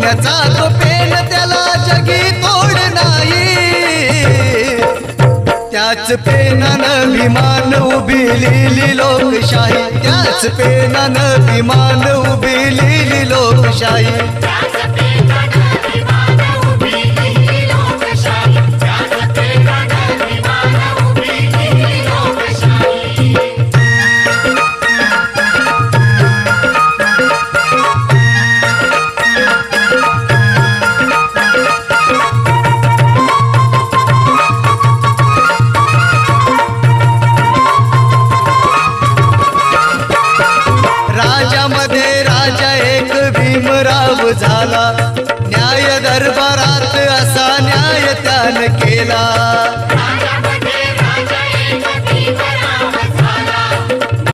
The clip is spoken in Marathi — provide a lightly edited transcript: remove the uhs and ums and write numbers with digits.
सोन्याचा तो पेन त्याला जगी तोड नाही त्याच पेनानं विमान उभी लिहिली लोकशाही त्याच पेनानं विमान उभी लिहिली लोकशाही भीमराव झाला न्याय दरबारात असा न्याय त्यानं केला